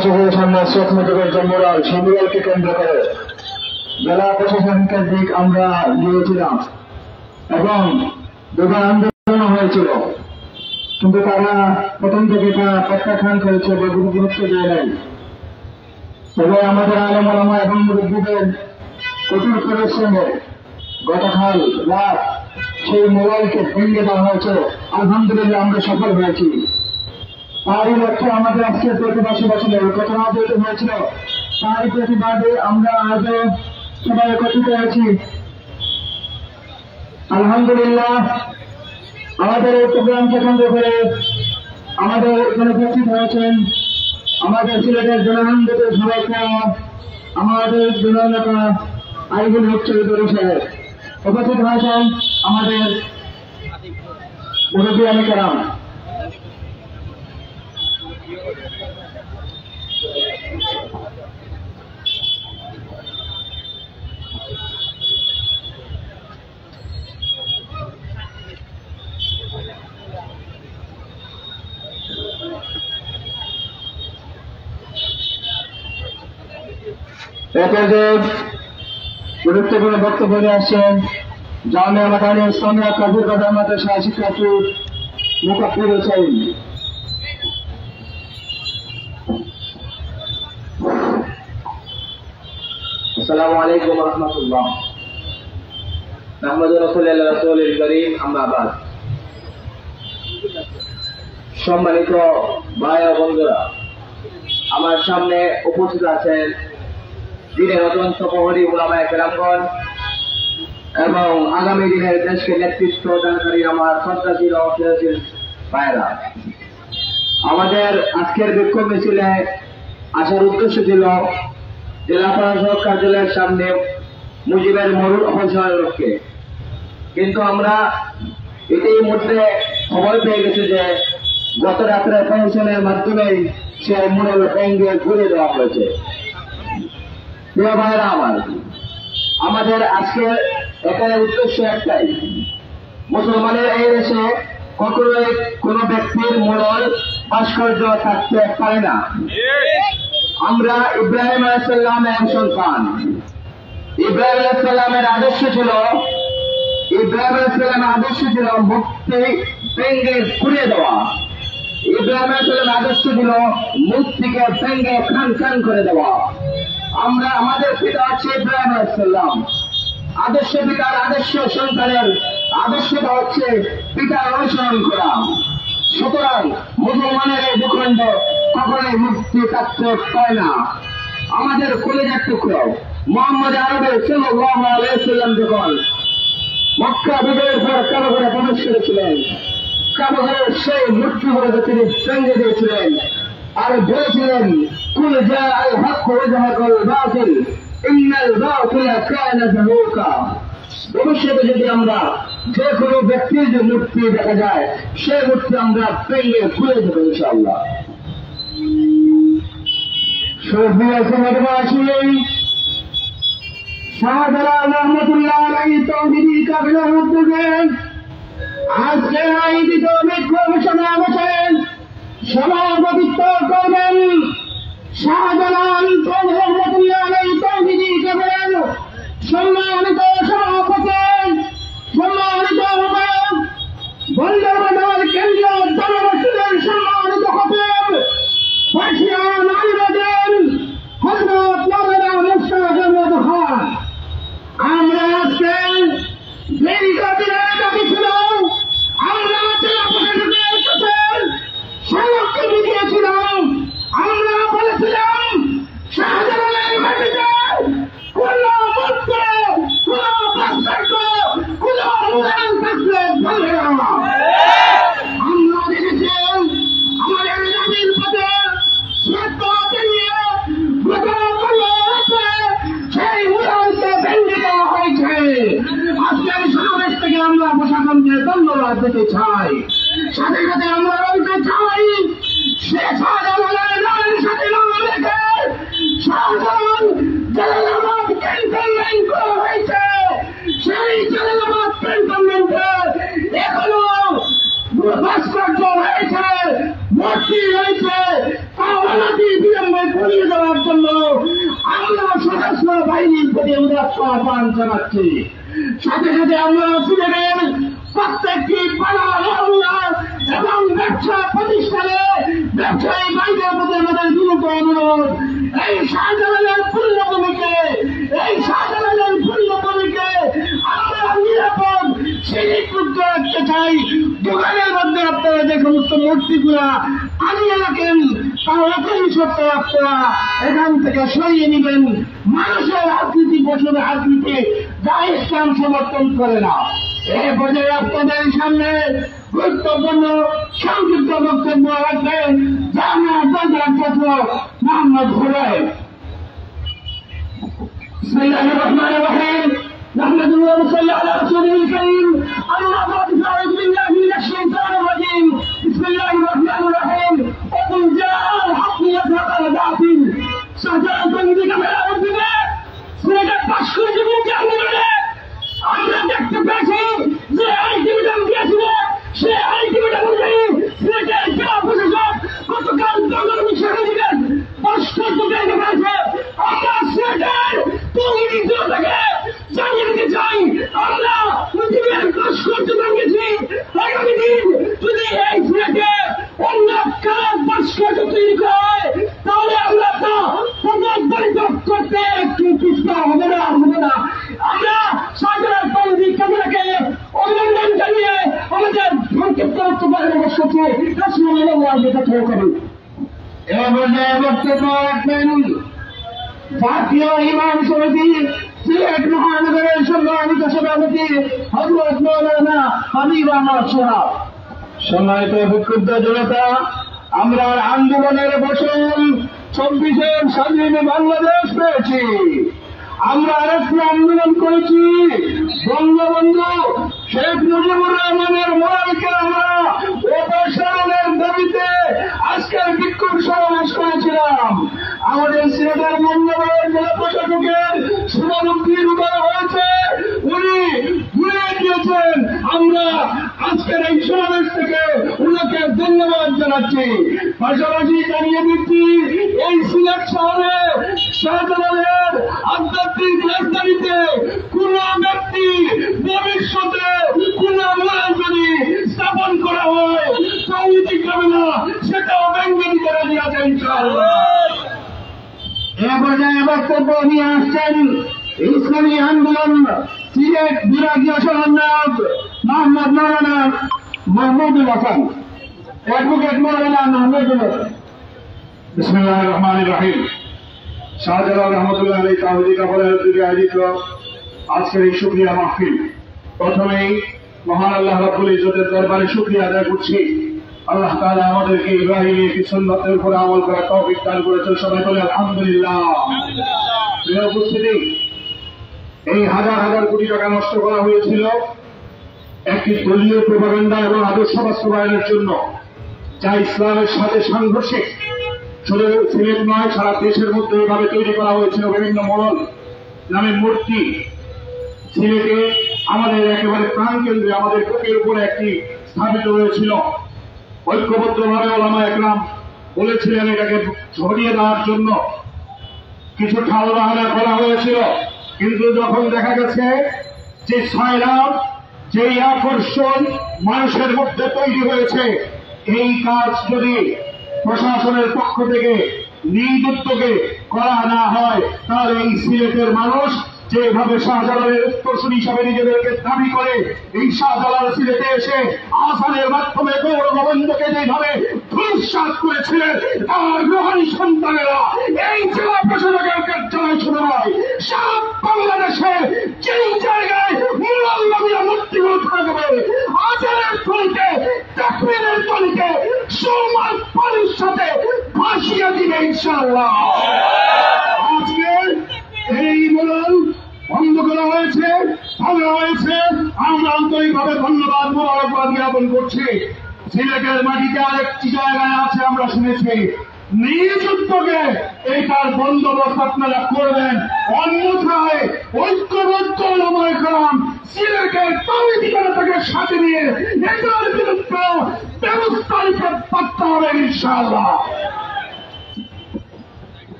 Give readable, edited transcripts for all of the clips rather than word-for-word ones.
প্রশাসনের সামনে শেখ মুজিবের জন্মদিন সন্ধিকে কেন্দ্র করে জেলা প্রশাসনিকের দিক আমরা গিয়েছিলাম এবং দুবার আন্দোলন হয়েছিল, কিন্তু তারা প্রথম থেকে এটা প্রত্যাখ্যান করেছে বা গুরুত্ব দেয় নাই। তবে আমাদের আলেম ওলামা এবং মুরব্বীদের কঠোর পরিশ্রমে গতকাল রাত সেই মোবাইলকে ভেঙে দেওয়া হয়েছে। আলহামদুলিল্লাহ আমরা সফল হয়েছি। তারই লক্ষ্যে আমাদের আজকের প্রতিবাসী বছরের ঘটনা যেহেতু হয়েছিল, তারই প্রতিবাদে আমরা আজও সবাই একত্রিত হয়েছি। আলহামদুলিল্লাহ আমাদের এই প্রোগ্রামকে কেন্দ্র করে আমাদের এখানে উপস্থিত হয়েছেন আমাদের সিলেটের জনগণদের সবাইকে, আমাদের জননেতা আইবুল হক চৌধুরী সাহেব উপস্থিত হয়েছেন, আমাদের মুরব্বী আমিকেরাম। গুরুত্বপূর্ণ বক্তব্য নিয়ে আসছেন জামিয়া মাদানিয়া ইসলামিয়া কাদিরবাজার মাদ্রাসা শিক্ষার্থী মুকাফির হোসেন। আসসালামু আলাইকুম ওয়া রাহমাতুল্লাহ। নাহমাদু রাসূলুল কারীম, আম্মা বাদ। সম্মানিত ভাই ও বন্ধুরা, আমার সামনে উপস্থিত আছেন দিনের অত্যন্ত প্রহরী উলামায়ে কেরামগণ এবং আগামী দিনের দেশকে নেতৃত্ব দানকারী আমার শ্রদ্ধাশীল ও স্নেহশীল ভাইয়েরা। আমাদের আজকের বিক্ষোভ মিছিলে আসার উদ্দেশ্য ছিল জেলা প্রশাসক কার্যালয়ের সামনে মুজিবের মরুর অপসারণের লক্ষ্যে, কিন্তু আমরা ইতিমধ্যে খবর পেয়ে গেছি যে গত রাত্রে প্রশাসনের মাধ্যমেই সে মরুর ভেঙে ঘুরে দেওয়া হয়েছে। প্রিয় ভাইয়েরা আমার, আমাদের আজকে এখানে উদ্দেশ্য একটাই, মুসলমানের এই দেশে কখনোই কোনো ব্যক্তির মোড়ল ভাস্কর্য থাকতে পারে না। আমরা ইব্রাহিম আলাইহিস সালামের সন্তান। ইব্রাহিম আলাইহিস সালামের আদর্শ ছিল মুক্তি ভেঙে ঘুরিয়ে দেওয়া। ইব্রাহিম আলাইহিস সালামের আদর্শ ছিল মুক্তিকে ভেঙে খান খান করে দেওয়া। আমাদের পিতা হচ্ছে ইব্রাহিম আলাইহিস সালাম। আদর্শ পিতার আদর্শ সন্তানের আদর্শটা হচ্ছে পিতার অনুসরণ করা। সুতরাং মুসলমানের এই ভূখণ্ড কখনোই মুক্তি থাকতে পারে না। আমাদের কলিজার টুকরো মুহাম্মদ আরবে সাল্লাল্লাহু আলাইহি ওয়াসাল্লাম যখন মক্কা বিজয়ের পর কাবাঘরে প্রবেশ করেছিলেন, কাবাঘরের সেই মূর্তিগুলোকে তিনি ভেঙে দিয়েছিলেন আর বলেছিলেন, কুল জা আল হক ওয়া যাহাকাল বাতিল ইন্নাল বাতিলা কানা যাহুকা। ভবিষ্যতে যদি আমরা যে কোনো ব্যক্তির যে মূর্তি দেখা যায়, সেই মূর্তি আমরা ভেঙে খুলে দেবো ইনশাআল্লাহ। শাহজালাল রহমতুল্লাহ আলাইহি তৌহিদি কাফেলার উদ্যোগে আজকে আয়োজিত বিক্ষোভ সমাবেশের সভাপতিত্ব করবেন শাহজালাল রহমতুল্লাহ আলাইহি তৌহিদি কাফেলার সম্মানিত সভাপতি, সম্মানিত বন্দরবাজার কেন্দ্রীয় জনমসজিদের সম্মানিত খতিব ফার্সিয়ান আলিমাদের হযরত মাওলানা মুশতাক আহমদ খান। আমরা আজকে দীর্ঘদিনের দাবি ছিল, আমরা জেলা প্রশাসকের কাছে স্মারকলিপি দিয়েছিলাম। আমরা বলেছিলাম শাহজালালের মাটিতে কোন মুক্তি, কোন বাহিনীর প্রতি উদাত্ত আহ্বান জানাচ্ছি। সাথে সাথে আমরা সিলেটের প্রত্যেকটি পাড়া মহল্লা এবং ব্যবসা প্রতিষ্ঠানে ব্যবসায়ী ভাইদের প্রতি আমাদের দ্রুত অনুরোধ, এই শাহজালালের পুণ্যভূমিকে আমরা নিরাপদ শ্রেণীকৃত রাখতে চাই। দোকানের মধ্যে আপনারা যে সমস্ত মূর্তিগুলা আনিয়ে রাখেন তাহলে সত্য আপনারা এখান থেকে সরিয়ে নেবেন। মানুষের আকৃতি পশুর আকৃতি যা ইসলাম সমর্থন করে না। এই পর্যায়ে আপনাদের সামনে গুরুত্বপূর্ণ সংক্ষিপ্ত বক্তব্য রাখবেন জামিয়া বাজার ছাত্র মোহাম্মদ হুরাইব। বিসমিল্লাহির রহমানির রহিম। نحمده ونصلي على رسوله الكريم. أما بعد فأعوذ بالله من الشيطان الرجيم. بسم الله الرحمن الرحيم. وقل جاء الحق وزهق الباطل. শাহজালাল দিকে মেলা উঠবে সিলেটের 500 জীবনকে আমরা দেখতে পেয়েছি যে আইটিভিটাম দিয়েছিল সে আইটিভিটাম অনুযায়ী সিলেটের জেলা প্রশাসক গতকাল নগর মিশনে দিলেন 500 জায়গা পেয়েছে। আমরা সিলেটের তৌহিদি থেকে জানিয়ে দিতে চাই আমরা পৃথিবীর 500 ভেঙেছি। আগামী দিন যদি এই সিলেটে অন্য কারো 500 তৈরি করা হয় তাহলে আমরা তা পুনর্বারিত করতে একটু পিছপা হবে না। আমরা শাহজালাল তৌহিদি কেন্দ্রকে অভিনন্দন জানিয়ে আমাদের সংক্ষিপ্ত বক্তব্যের অবশ্যই রাসূলুল্লাহ করি। এবার বক্তব্য রাখবেন জাতীয় ইমাম সমিতি সিলেট মহানগরের সম্মানিত সভাপতি হযরত মাওলানা হাবিব আহমদ সাহেব। সম্মানিত বিক্ষুব্ধ জনতা, আমরা আন্দোলনের ফসল 24 স্বাধীন বাংলাদেশ পেয়েছি। আমরা আরেকটি আন্দোলন করেছি বঙ্গবন্ধু শেখ মুজিবুর রহমানের মোরালকে আমরা অপসারণের দাবিতে আজকের বিক্ষোভ সমাবেশ করেছিলাম। আমাদের সিলেটের মন্ডলের জেলা প্রশাসকের শুভানুক্তির উদাহরণ হয়েছে, উনি ঘুরিয়ে দিয়েছেন। আমরা আজকের এই সমাবেশ থেকে উনাকে ধন্যবাদ জানাচ্ছি। পাশাপাশি জানিয়ে দিচ্ছি এই সিলেট শহরে শাহজালালের আধ্যাত্মিক রাজধানীতে কোন ব্যক্তি ভবিষ্যতে কোন মোড়াল যদি স্থাপন করা হয় তৌহিদি হবে না, সেটাও ব্যঙ্গে দিতে রাজি আছে ইনশাআল্লাহ। এ পর্যায়ে বক্তব্য নিয়ে আসছেন ইসলামী আন্দোলন সিলেট বিভাগীয় সমন্বয়ক মোহাম্মদ মাওলানা মাহমুদুল হাসান, অ্যাডভোকেট মাওলানা মাহমুদুল হাসান। বিসমিল্লাহির রহমানির রহিম। শাহজালাল রহমতুল্লাহ আলাইহি তাওহীদি কাফেলার উদ্যোগে আয়োজিত আজকের এই শুকরিয়া মাহফিল, প্রথমেই মহান আল্লাহ রাব্বুল ইজ্জতের দরবারে শুকরিয়া আদায় করছি। আল্লাহ তাআলা আমাদেরকে ইব্রাহিমী সুন্নাতের উপর আমল করার তৌফিক দান করেছেন। সবাই বলে আলহামদুলিল্লাহ। প্রিয় উপস্থিতি, এই হাজার হাজার কোটি টাকা নষ্ট করা হয়েছিল একটি দলীয় প্রোপাগান্ডা এবং আদর্শ বাস্তবায়নের জন্য, যা ইসলামের সাথে সাংঘর্ষিক। শুধু সিলেট নয়, সারা দেশের মধ্যে এভাবে তৈরি করা হয়েছিল বিভিন্ন মোড়ল নামে মূর্তি। সিলেটে আমাদের একেবারে প্রাণকেন্দ্রে আমাদের বুকের উপরে একটি স্থাপিত হয়েছিল। ঐক্যবদ্ধভাবে ওলামা একরাম বলেছিলেন এটাকে সরিয়ে দেওয়ার জন্য, কিছু ঠাল বাহানা করা হয়েছিল। কিন্তু যখন দেখা গেছে যে সয়লাব, যেই আকর্ষণ মানুষের মধ্যে তৈরি হয়েছে, এই কাজ যদি প্রশাসনের পক্ষ থেকে নিজ উদ্যোগে করা না হয় তাহলে এই সিলেটের মানুষ যেভাবে শাহজালালের উত্তরসূরি হিসাবে নিজেদেরকে দাবি করে এই শাহজালাল সিলেটে এসে আসানের মাধ্যমে গৌর গোবিন্দকে যেভাবে ধূলিসাৎ করেছিলেন, তার গ্রহণী সন্তানেরা এই জেলা প্রশাসকের কার্যালয় শুরু নয়, সারা বাংলাদেশে যেই জায়গায় মুরাল্লামিয়া মূর্তিগুলো থাকবে আজানের ধ্বনিতে তাকবীরের ধ্বনিতে সমান পানির সাথে ভাসিয়ে দিবে ইনশাআল্লাহ। আজকে এই মোড়ল বন্ধ করা হয়েছে, ভাঙা হয়েছে, আমরা আন্তরিকভাবে ধন্যবাদ মোবারকবাদ জ্ঞাপন করছি। সিলেটের মাটিতে আরেকটি জায়গায় আছে আমরা শুনেছি, নিজ উদ্যোগে এইটার বন্দোবস্ত আপনারা করবেন, অন্যথায় ঐক্যবদ্ধ ওলামা একরাম সিলেটের তৌহিদি জনতাকে সাথে নিয়ে এটার বিরুদ্ধে ব্যবস্থা নিতে পারতে হবে ইনশাআল্লাহ।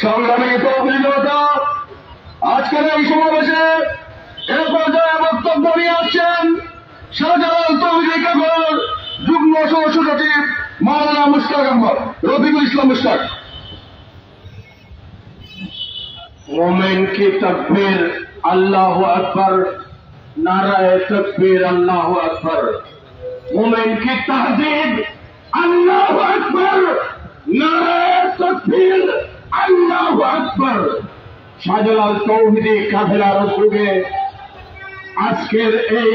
সংগ্রামী তৌহিদি জনতা, আজকের এই সমাবেশে এ পর্যায়ে বক্তব্য নিয়ে আসছেন শাহজালাল তৌহিদি কাফেলার যুগ্ম সহসচিব মাওলানা মুশতাক আহমদ, রফিকুল ইসলাম মুশতাক। मोमिन की तकबीर अल्लाह अकबर, नाराए तकबीर अल्लाह अकबर। मोमिन की तहजीब अल्लाह अकबर, नाराए तकबीर अल्लाह अकबर। শাহজালাল তৌহিদি কাফেলার উদ্যোগে আজকের এই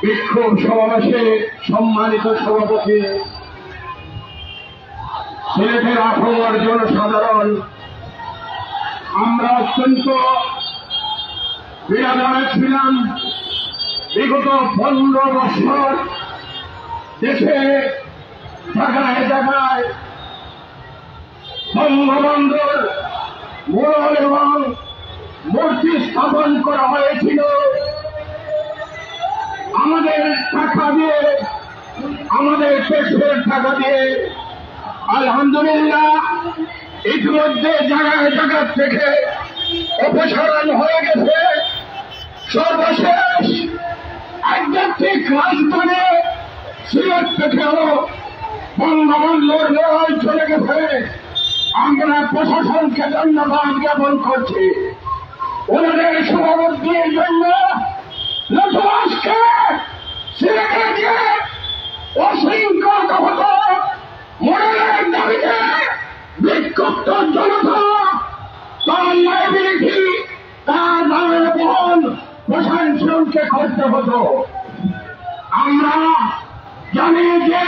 বিক্ষোভ সমাবেশে সম্মানিত সভাপতি, সিলেটের আফমর জনসাধারণ, আমরা অত্যন্ত বিরাজমান ছিলাম। বিগত 15 বছর দেশে জায়গায় জায়গায় বঙ্গবন্ধুর মুরাল এবং মূর্তি স্থাপন করা হয়েছিল আমাদের টাকা দিয়ে, আমাদের দেশের টাকা দিয়ে। আলহামদুলিল্লাহ ইতিমধ্যে জায়গায় জায়গা থেকে অপসারণ হয়ে গেছে। সর্বশেষ আধ্যাত্মিক রাজধানী সিলেট থেকেও বঙ্গবন্ধুর লড়াই চলে গেছে। আমরা প্রশাসনকে ধন্যবাদ জ্ঞাপন করছি ওনাদের সভাপতির জন্য। লক্ষ্যবাসকে সিলেটে যে অশৃঙ্খল হতো মোড়ের দাবিতে বিক্ষুব্ধ জনতা তার লাইবিলিটি, তার দামের বহন প্রশাসনকে করতে হতো। আমরা জানি যে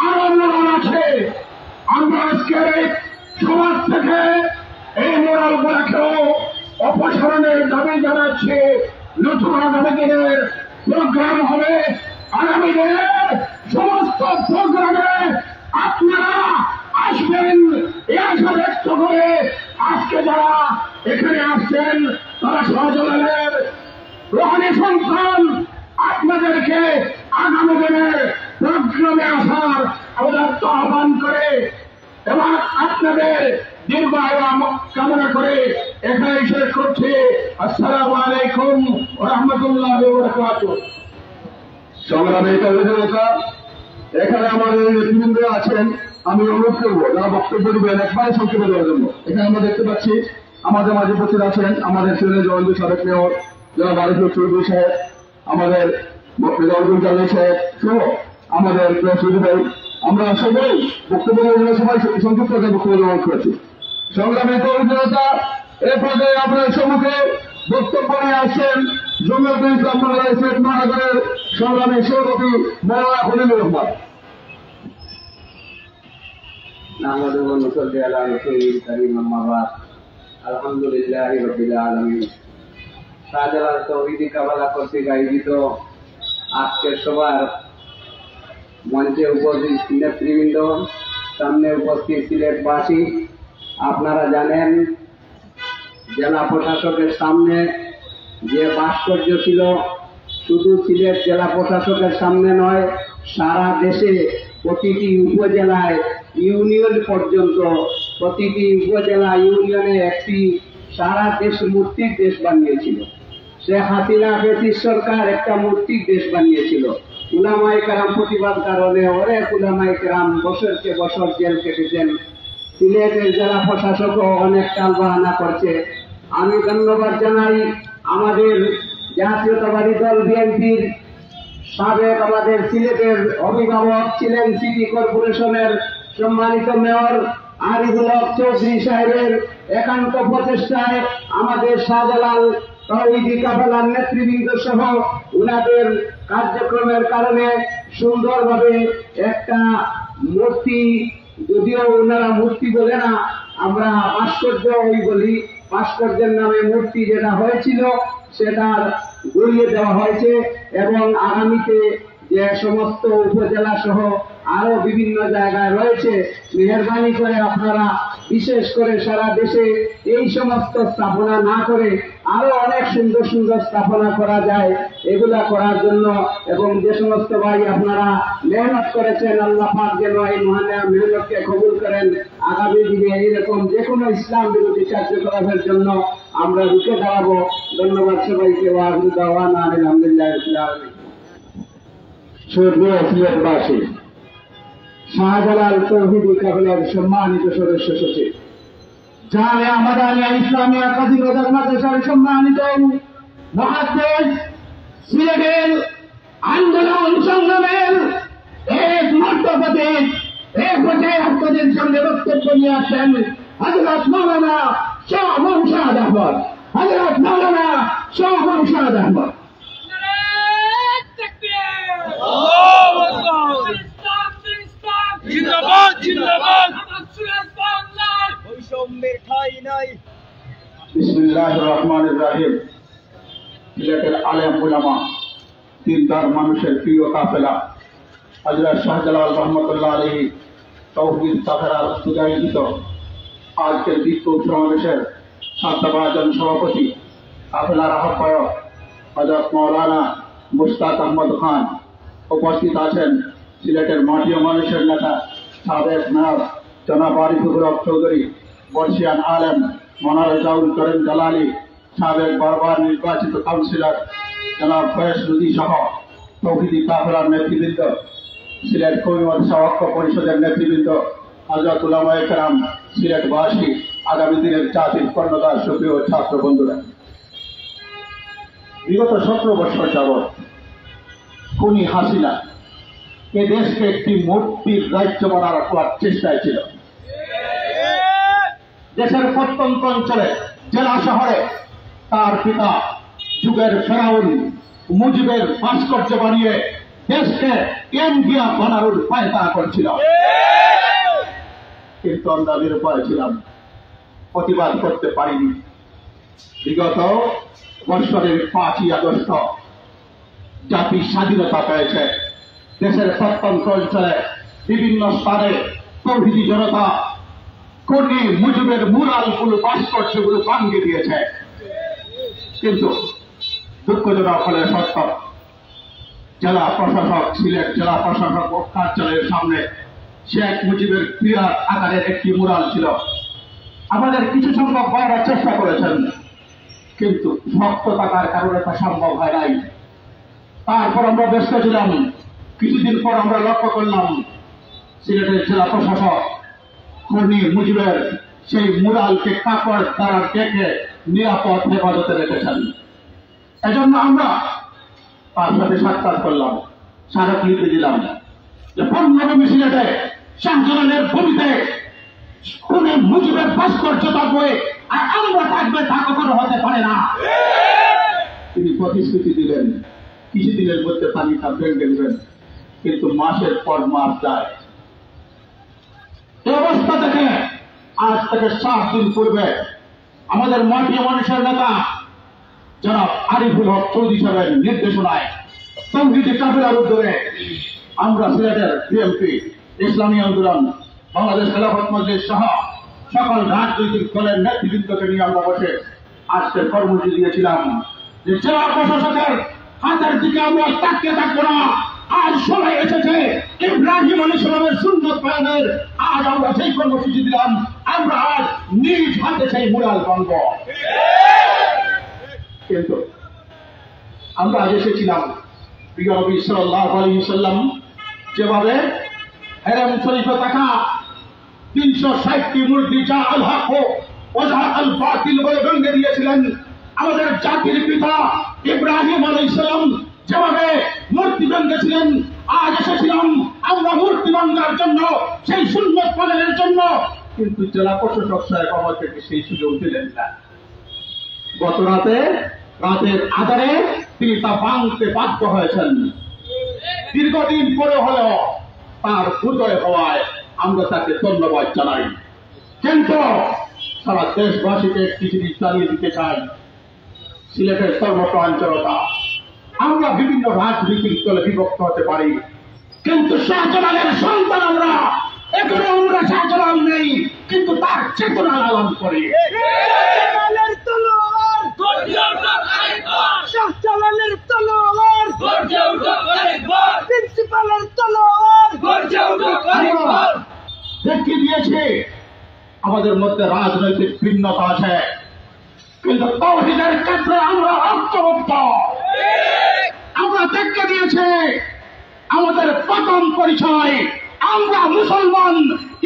আরো মোড়াল আছে। আমরা আজকের সমাজ থেকে এই মোড়াল গুলাকেও অপসারণের দাবি জানাচ্ছি। নতুন আগামী দিনের প্রোগ্রাম হবে। আগামী দিনের সমস্ত প্রোগ্রামে আপনারা আসবেন এই আশা ব্যক্ত করে আজকে যারা এখানে আসছেন তারা শাহজালালের রোহানি সন্তান। আপনাদেরকে আগামী দিনের প্রোগ্রামে আসার অবদার্থ আহ্বান করে এবং আপনাদের দীর্ঘায়ু কামনা করে এখানে শেষ করছি। আসসালামু আলাইকুম ওয়া রাহমাতুল্লাহি ওয়া বারাকাতুহু। সংগ্রামী জনতা, এখানে আমাদের নেতৃবৃন্দ আছেন, আমি অনুরোধ করবো যারা বক্তব্য দেবেন একবারে সংক্ষেপে দেওয়ার জন্য। এখানে আমরা দেখতে পাচ্ছি আমাদের মাঝে উপস্থিত আছেন আমাদের সিলেটের জয়ন্তী সাবেক মেয়র যারা বারিফুল চৌধুরী সাহেব, আমাদের মেজরুল জালাল সাহেব সহ আমাদের প্রেসিডেন্ট ভাই। আমরা সবাই বক্তব্য দেওয়ার জন্য সবাই সংক্ষিপ্ত বক্তব্য গ্রহণ করেছি। সংগ্রামী জনতা, এ পর্যায়ে আপনার সম্মুখে বক্তব্য নিয়ে আসছেন জমিয়তুল ইসলাম বাংলাদেশ সিলেট মহানগরের সংগ্রামী সভাপতি মাওলানা খলিলুর রহমান। আলহামদুলিল্লাহি রাব্বিল আলামিন। শাহজালাল তৌহিদি কাফেলা কর্তৃক আয়োজিত আজকের সভার মঞ্চে উপস্থিত নেতৃবৃন্দ, সামনে উপস্থিত সিলেটবাসী, আপনারা জানেন জেলা প্রশাসকের সামনে যে ভাস্কর্য ছিল, শুধু সিলেট জেলা প্রশাসকের সামনে নয়, সারা দেশে প্রতিটি উপজেলায় ইউনিয়ন পর্যন্ত প্রতিটি উপজেলা ইউনিয়নে একটি সারা দেশ মূর্তির দেশ বানিয়েছিল। শেখ হাসিনা ব্রিটিশ সরকার একটা মূর্তির দেশ বানিয়েছিল। উলামায়ে কেরাম প্রতিবাদ কারণে অনেক উলামায়ে কেরাম বছরকে বছর জেল কেটেছেন। সিলেটের জেলা প্রশাসকও অনেক টালবাহানা করছে। আমি ধন্যবাদ জানাই আমাদের জাতীয়তাবাদী দল বিএনপির সাবেক আমাদের সিলেটের অভিভাবক ছিলেন সিটি কর্পোরেশনের সম্মানিত মেয়র আরিফুল হক চৌধুরী সাহেবের একান্ত প্রচেষ্টায় আমাদের শাহজালাল তৌহিদি কাফেলার নেতৃবৃন্দ সহ উনাদের কার্যক্রমের কারণে সুন্দরভাবে একটা মূর্তি, যদিও ওনারা মূর্তি বলে না, আমরা ভাস্কর্য ওই বলি, ভাস্কর্যের নামে মূর্তি যেটা হয়েছিল সেটার গড়িয়ে দেওয়া হয়েছে এবং আগামীতে যে সমস্ত উপজেলা সহ আরো বিভিন্ন জায়গায় রয়েছে, মেহরবানি করে আপনারা বিশেষ করে সারা দেশে এই সমস্ত স্থাপনা না করে আরো অনেক সুন্দর সুন্দর স্থাপনা করা যায় এগুলা করার জন্য, এবং যে সমস্ত ভাই আপনারা মেহনত করেছেন আল্লাহ পাক যেন এই মহানা মেহনতকে কবুল করেন। আগামী দিনে এইরকম যে কোনো ইসলাম বিরোধী কার্যকলাপের জন্য আমরা রুখে দাঁড়াবো। ধন্যবাদ সবাইকে। ওয়াহিদ দাওয়ানা আলহামদুলিল্লাহ রাব্বিল আলামিন। সুপ্রিয় সিলেটবাসী, শাহজালাল তৌহিদি কাফেলার সম্মানিত সদস্য সচিব, জামিয়া মাদানিয়া ইসলামিয়া কাদিরুল মাদ্রাসার সম্মানিত মুহাদ্দিস, সিলেটের আন্দোলন সংগ্রামের এক মর্তবাদী এক পর্যায়ে আপনাদের সামনে বক্তব্য নিয়ে আসেন হযরত মাওলানা শাহ মুর্শিদ আহমদ। হযরত মাওলানা শাহ মুর্শিদ আহমদ। জিন্দাবাদ জিন্দাবাদ। বিসমিল্লাহির রহমানির রহিম। সিলেটের আলেম উলামা, দিনদার মানুষের প্রিয় কাফেলা হযরত শাহজালাল রহমতুল্লাহ আলাইহি তৌহিদ কাফেলার উদ্যোগায়িত আজকের বিক্ষোভ সমাবেশের শ্রদ্ধাভাজন সভাপতি, কাফেলার আহ্বায়ক হযরত মাওলানা মুশতাক আহমদ খান। উপস্থিত আছেন সিলেটের মাটি ও মানুষের নেতা সাবেক মেয়র জনাব আরিফুল হক চৌধুরী, বর্ষিয়ান আলেম মনারজাউল করিম জালালি, সাবেক বারবার নির্বাচিত কাউন্সিলর জনাব ফয়েজ নদী সহ তৌহিদি কাফেলার নেতৃবৃন্দ, সিলেট কওমি মাদ্রাসা ওয়াকফ পরিষদের নেতৃবৃন্দ, হযরত উলামায়ে কেরাম, সিলেটবাসী, আগামী দিনের জাতির কর্ণধার সুপ্রিয় ছাত্র বন্ধুরা, বিগত 17 বছর যাবৎ খুনি হাসিনা এ দেশকে একটি মূর্তির রাজ্য বানানোর চেষ্টায় ছিল। দেশের প্রত্যন্ত অঞ্চলে, জেলা শহরে তার পিতা যুগের ফেরাউন মুজিবের ভাস্কর্য বানিয়ে দেশকে ইন্ডিয়া বানানোর পায়তারা করছিল। কিন্তু আমরা নিরুপায় ছিলাম, প্রতিবাদ করতে পারিনি। বিগত বৎসরের 5ই আগস্ট জাতির স্বাধীনতা পেয়েছে। দেশের প্রত্যন্ত অঞ্চলে বিভিন্ন স্থানে তৌহিদি জনতা খুনি মুজিবের মুরালগুলো, ভাস্কর্যগুলো ভাঙিয়ে দিয়েছে। কিন্তু দুঃখজনক হলে সত্য, জেলা প্রশাসক, সিলেট জেলা প্রশাসক কার্যালয়ের সামনে শেখ মুজিবের বিরাট আকারের একটি মুরাল ছিল। আমাদের কিছু সংখ্যক ভাইরা চেষ্টা করেছেন, কিন্তু শক্ত থাকার কারণে তা সম্ভব হয় নাই। তারপর আমরা ব্যস্ত ছিলাম। কিছুদিন পর আমরা লক্ষ্য করলাম সিলেটের জেলা প্রশাসক খুনি মুজিবের সেই মুরালকে কাপড় দ্বারা ডেকে নিরাপদ হেফাজতে রেখেছেন। এজন্য আমরা তার সাথে সাক্ষাৎ করলাম, স্মারকলিপি দিলাম যে পূর্ণভূমি সিলেটে শাহজালালের ভূমিতে খুনি মুজিবের ভাস্কর্য থাকবে, আর আমরা থাকবে, তা কখনো হতে পারে না। তিনি প্রতিশ্রুতি দিলেন কিছুদিনের মধ্যে পানিটা ভেঙে দেবেন, কিন্তু মাসের পর মাস যায়। এই অবস্থা থেকে আজ থেকে 7 দিন পূর্বে আমাদের মাটি মানুষের নেতা জনাব আরিফুল হক চৌধুরী সাহেবের নির্দেশনায় তৌহিদি কাফেলার উদ্যোগে আমরা সিলেটের বিএনপি, ইসলামী আন্দোলন, বাংলাদেশ খেলাফত মজলিস সহ সকল রাজনৈতিক দলের নেতৃবৃন্দকে নিয়ে আমরা বসে আজকের কর্মসূচি দিয়েছিলাম যে জেলা প্রশাসকের হাতের দিকে আমরা তাকিয়ে থাকবো না। আজ সময় এসেছে ইব্রাহিম আলাইহিস সালামের সুন্নত পালনের। আজ আমরা সেই কর্মসূচি দিলাম, আমরা আজ নিজ হাতে সেই মুরাল ভাঙব। কিন্তু আমরা আজ এসেছিলাম প্রিয় নবী সাল্লাল্লাহু আলাইহি ওয়াসাল্লাম যেভাবে হেরেম শরীফে থাকা 360টি মূর্তি যা আল হক ও যা আল বাতিল বলে ভেঙে দিয়েছিলেন আমাদের জাতির পিতা ইব্রাহিম আলাইহিস সালাম যেভাবে মূর্তি ভেঙেছিলেন। আজ এসেছিলাম আমরা মূর্তি ভাঙার জন্য, সেই সুন্নত পালনের জন্য। কিন্তু জেলা প্রশাসক সাহেব আমাদেরকে সেই সুযোগ দিলেন না। গত রাতের আধারে তিনি তা ভাঙতে বাধ্য হয়েছেন। দীর্ঘদিন পরে হলেও তার উদয় হওয়ায় আমরা তাকে ধন্যবাদ জানাই। কিন্তু সারা দেশবাসীকে একটি জিনিস জানিয়ে দিতে চাই, সিলেটের সর্বপ্রাণ জনতা, আমরা বিভিন্ন রাজনৈতিক দলে বিভক্ত হতে পারি, কিন্তু শাহজালালের সন্তান আমরা। এখনো আমরা শাহজালাল নেই, কিন্তু তার চেতনা লালন করে। শাহজালালের তলোয়ার প্রিন্সিপালের তলোয়ার দেখিয়ে দিয়েছে আমাদের মধ্যে রাজনৈতিক ভিন্নতা আছে, কিন্তু তাওহীদের ক্ষেত্রে আমরা ঐক্যবদ্ধ। আমরা দেখিয়ে দিয়েছে আমাদের প্রথম পরিচয় আমরা মুসলমান,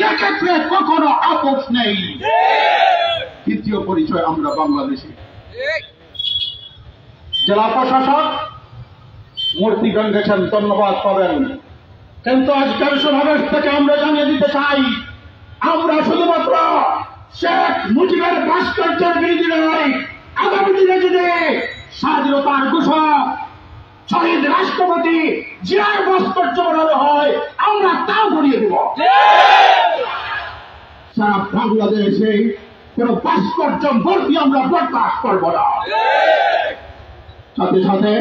এক্ষেত্রে কখনো আপোষ নেই। দ্বিতীয় পরিচয় আমরা বাংলাদেশী। জেলা প্রশাসক মূর্তিগণ গেছেন, ধন্যবাদ পাবেন, কিন্তু আজকের সমাবেশ থেকে আমরা জানিয়ে দিতে চাই আমরা শুধুমাত্র শেখ মুজিবের ভাস্কর্যের বিরোধী নয়, আগামী দিনে যদি স্বাধীনতার ঘোষক শহীদ রাষ্ট্রপতি জিয়ার ভাস্কর্য বানানো হয় আমরা তা বলিয়ে দেব। সারা বাংলাদেশে কোন ভাস্কর্য মূর্তি আমরা প্রকাশ করব না। সাথে সাথে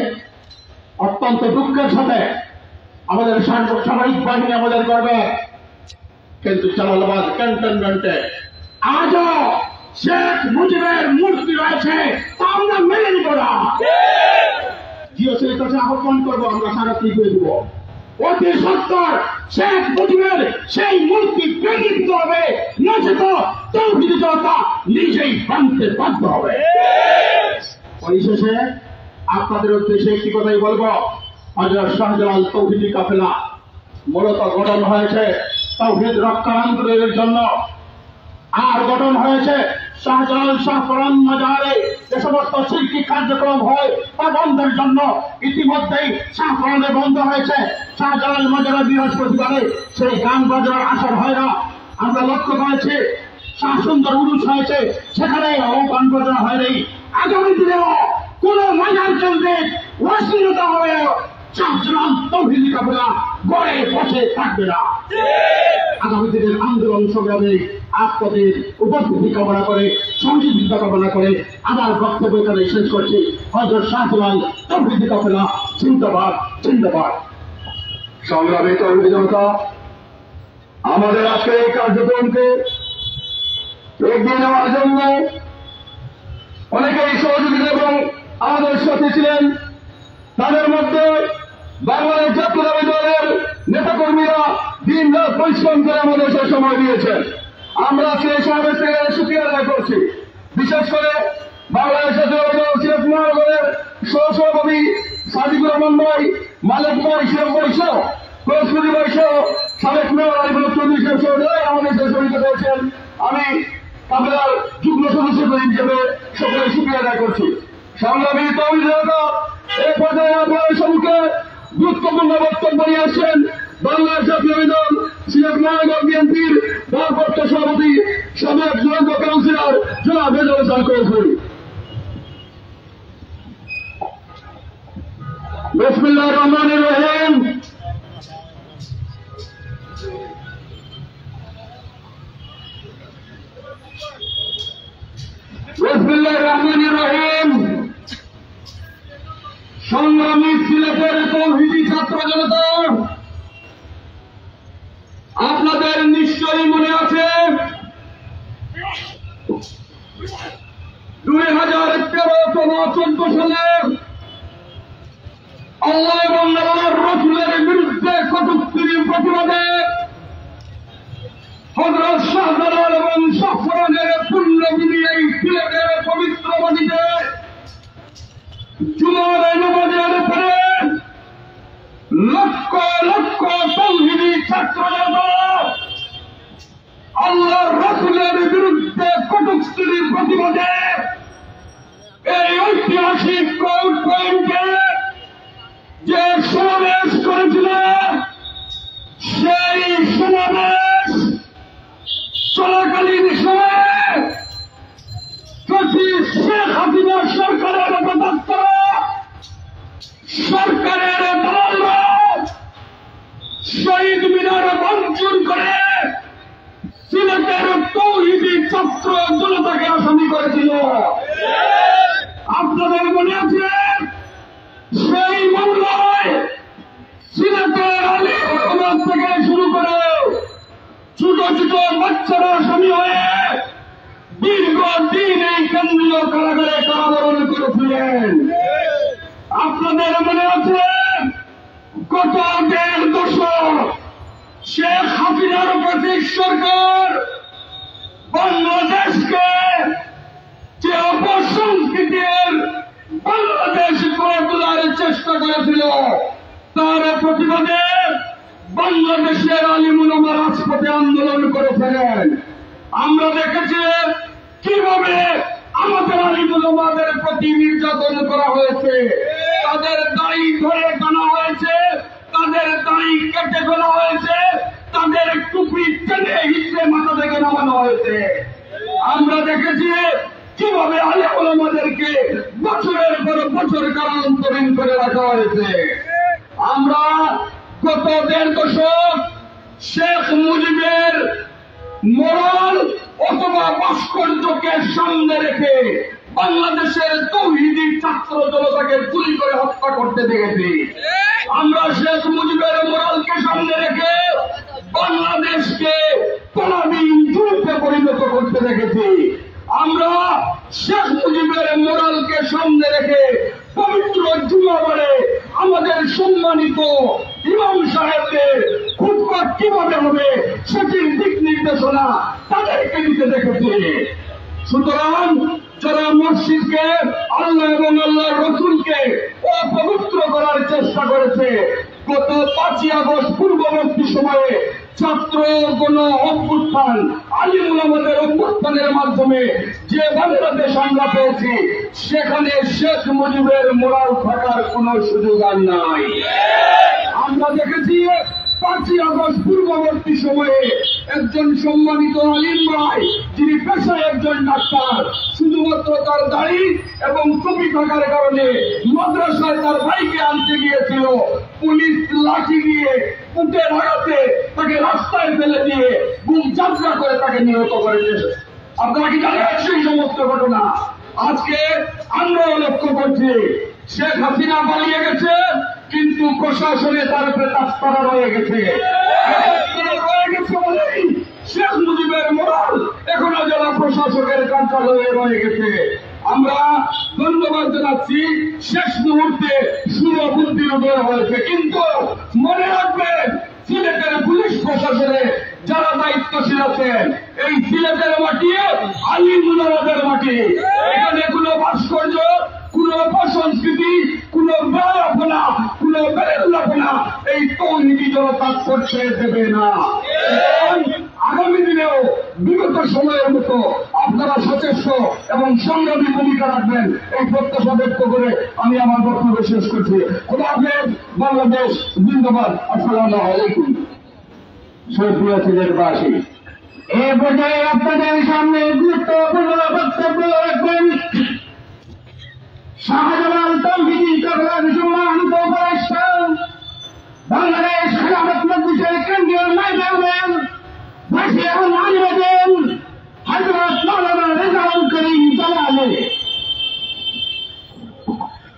অত্যন্ত দুঃখের সাথে আমাদের সামরিক বাহিনী আমাদের করবে, কিন্তু জালালাবাদ ক্যান্টনমেন্টে আজও শেখ মুজিবের মূর্তি রয়েছে, তা আমরা মেনে নিব না। জিওসির কাছে আহ্বান করবো, আমরা সারা ঠিক হয়ে দেব। অতি সত্তর শেখ মুজিবের সেই মূর্তি ভেঙে দিতে হবে, নচেত তৌহিদি জনতা নিজেই ভাঙতে বাধ্য হবে। পরিশেষে আপনাদের উদ্দেশ্যে একটি কথাই বলবো, হযরত শাহজালাল তৌহিদি কাফেলা মূলত গঠন হয়েছে তাওহীদ রক্ষা আন্দোলনের জন্য, আর গঠন হয়েছে শাহজালাল শাহপরান মাজারে যে সমস্ত শিরকি কার্যক্রম হয় তা বন্ধের জন্য। ইতিমধ্যেই শাহপরানে বন্ধ হয়েছে, শাহজালাল মাজারে বৃহস্পতিবারে সেই গান বাজার আসর হয় না। আমরা লক্ষ্য করেছি শাহ সুন্দর উরুস হয়েছে, সেখানে গান বাজার হয়নি। আগামী দিনেও কোন মাজার চলবে অশ্লীলতা হবে, শাহজালাল তৌহিদি কাফেলা গড়ে বসে থাকবে না। আগামী দিনের আন্দোলন সংগ্রামে আপনাদের উপস্থিতি কামনা করে, সহযোগিতা কামনা করে আমার বক্তব্য এখানে শেষ করছি। হযরত শাহজালাল তৌহিদি কাফেলা জিন্দাবাদ, জিন্দাবাদ। সংগ্রামী তৌহিদি জনতা, আমাদের আজকে এই কার্যক্রমকে এগিয়ে নেওয়ার জন্য অনেকেই সহযোগিতা এবং আমাদের সাথে ছিলেন। তাদের মধ্যে বাংলাদেশ জাতীয়তাবাদী দলের নেতাকর্মীরা দিন রাত পরিশ্রম করে আমাদের সে সময় দিয়েছেন। আমরা সেই সমাবেশ থেকে সুক্রিয়া আদায় করছি। বিশেষ করে বাংলাদেশ জাতীয়তাবাদী দল সিলেট মহানগরের সহসভাপতি সাদিকুর রহমান ভাই, মালিক ভাই, শেখ ভাই সহ প্রস্তুতি ভাই সহ সাবেক মেয়র আলিবুল চৌধুরী সাহেব সহ আমাদের সাথে জড়িত করেছেন। আমি কাফেলার যুগ্ম সদস্য হিসেবে সকলে সুক্রিয়া আদায় করছি। সংগ্রামী তৌহিদি জনতা, এই পর্যায়ে আপনাদের সম্মুখে গুরুত্বপূর্ণ বক্তব্য নিয়ে আসছেন বাংলাদেশ জাতীয়তাবাদী দল সিলেট মহানগর বিএনপির ভারপ্রাপ্ত সভাপতি সাবেক জয়েন্ট কাউন্সিলর জনাব রেজাউল হাসান কৌশলী। বিসমিল্লাহির রহমানির রহিম। বিসমিল্লাহির রহমানির রহিম। সংগ্রামী সিলেটের তৌহিদি ছাত্র জনতা, আপনাদের নিশ্চয়ই মনে আছে 2013-14 সালে আল্লাহ এবং আল্লাহর রাসূলের বিরুদ্ধে কটূক্তির প্রতিবাদে হযরত শাহজালাল এবং শাহপরানের পুণ্যভূমি এই সিলেটের পবিত্র মাটিতে জুমার নামাজের পরে লক্ষ লক্ষ তৌহিদি ছাত্র আল্লাহর রাসূলের বিরুদ্ধে কটূক্তির প্রতিবাদে এই ঐতিহাসিক কোর্ট পয়েন্টে যে সমাবেশ করেছিল, সেই সমাবেশ চলাকালীন সময়ে শেখ হাসিনা সরকারের উপদেষ্টারা, সরকারের দলরা শহীদ মিনার ভাঙচুর করে সিলেটের তৌহিদি ছাত্র জনতাকে আসামি করেছিল। আপনাদের মনে আছে সেই মামলায় সিলেটের আলিগঞ্জ থেকে শুরু করে ছোট ছোট বাচ্চারা আসামি হয়ে জন্য কারাগারে কারাবরণ করেছিলেন। আপনাদের মনে আছে গত 1.5 দশক শেখ হাসিনার ব্রিটিশ সরকার বাংলাদেশকে যে অপসংস্কৃতির বাংলাদেশ গড়ে তোলার চেষ্টা করেছিল, তার প্রতিবাদে বাংলাদেশের আলিম উলামা রাজপথে আন্দোলন করেছিলেন। আমরা দেখেছি কিভাবে আমাদের আলিম উলামাদের প্রতি নির্যাতন করা হয়েছে, তাদের দাড়ি ধরে টানা হয়েছে, তাদের দাড়ি কেটে ফেলা হয়েছে, তাদের টুপি টেনে হিসেবে মাথা থেকে নামানো হয়েছে। আমরা দেখেছি কিভাবে আলিম উলামাদেরকে বছরের পর বছর কারান্তরীণ করে রাখা হয়েছে। আমরা গত 1.5 দশক শেখ মুজিবের মোরাল অথবা ভাস্কর্যকে সামনে রেখে বাংলাদেশের তৌহিদি ছাত্র জনতাকে গুলি করে হত্যা করতে দেখেছি। আমরা শেখ মুজিবের মোরালকে সামনে রেখে বাংলাদেশকে পলাবিহীন জুলুমে পরিণত করতে দেখেছি। আমরা শেখ মুজিবের মোরালকে সামনে রেখে পবিত্র জুমাবারে আমাদের সম্মানিত ইমাম সাহেবদের খুতবা কিভাবে হবে সেটির দিক নির্দেশনা তাদেরকে দিতে দেখেছি। সুতরাং যারা মসজিদকে আল্লাহ এবং আল্লাহর রসুলকে অপবিত্র করার চেষ্টা করেছে, গত 5ই আগস্ট পূর্ববর্তী সময়ে ছাত্র গণ অভ্যুত্থান আলিম উলামাদের অভ্যুত্থানের মাধ্যমে যে বাংলাদেশ আমরা পেয়েছি, সেখানে শেখ মুজিবের মোরাল থাকার কোন সুযোগ আর নাই। আমরা দেখেছি 5ই আগস্ট পূর্ববর্তী সময়ে একজন সম্মানিত আলিম ভাই, যিনি পেশায় একজন ডাক্তার, শুধুমাত্র তার দাড়ি এবং টুপি থাকার কারণে মাদ্রাসায় তার ভাইকে আনতে গিয়েছিল, পুলিশ লাঠি দিয়ে উটের আঘাতে তাকে রাস্তায় ফেলে দিয়ে বুক যাত্রা করে তাকে নিহত করেছে। আপনারা কি জানেন সেই সমস্ত ঘটনা? আজকে আমরা লক্ষ্য করছি শেখ হাসিনা পালিয়ে গেছে, কিন্তু প্রশাসনে তার উপরে তাৎপরা রয়ে গেছে। বলেই শেখ মুজিবের মোরাল এখনো জেলা প্রশাসকের কার্যালয়ে রয়ে গেছে। আমরা ধন্যবাদ জানাচ্ছি, শেষ মুহূর্তে সুরবুদ্ধির উদয় হয়েছে, কিন্তু মনে রাখবেন সিলেটের পুলিশ প্রশাসনে যারা দায়িত্বশীল আছেন, এই সিলেটের মাটি আলিম উলামাদের মাটি। এখানে কোনো ভাস্কর্য, কোন অপসংস্কৃতি, কোন বেলাপনা, কোন বেলাপনা এই তৌহিদি জনতা করতে দেবে না। আগামী দিনেও বিগত সময়ের মতো আপনারা সচেষ্ট এবং সংগ্রামী ভূমিকা রাখবেন, এই প্রত্যাশা ব্যক্ত করে আমি আমার বক্তব্য শেষ করছি। খোদা হাফেজ, বাংলাদেশ জিন্দাবাদ। আসসালামু আলাইকুম। সুপ্রিয় সিলেটবাসী, এ পর্যায়ে আপনাদের সামনে গুরুত্বপূর্ণ বক্তব্য রাখবেন শাহজালাল তৌহিদি কাফেলার সম্মানিত উপদেষ্টা, বাংলাদেশ খেলাফত মজলিসের কেন্দ্রীয় নায়েবে আমির ভাসিয়ান আলিমেদিন হযরত মাওলানা রেজাউল করিম জালালী।